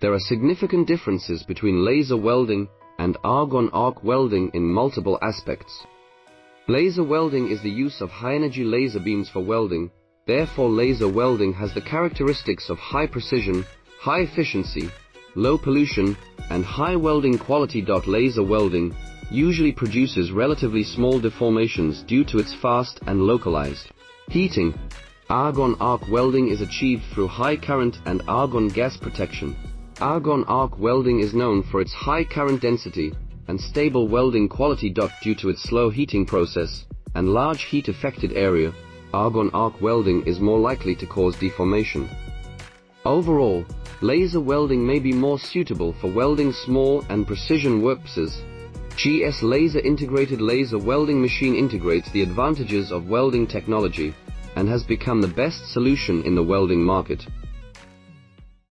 There are significant differences between laser welding and argon arc welding in multiple aspects. Laser welding is the use of high-energy laser beams for welding. Therefore, laser welding has the characteristics of high precision, high efficiency, low pollution, and high welding quality. Laser welding usually produces relatively small deformations due to its fast and localized heating. Argon arc welding is achieved through high current and argon gas protection. Argon arc welding is known for its high current density and stable welding quality. Due to its slow heating process and large heat affected area, argon arc welding is more likely to cause deformation. Overall, laser welding may be more suitable for welding small and precision workpieces. GS Laser Integrated Laser Welding Machine integrates the advantages of welding technology and has become the best solution in the welding market.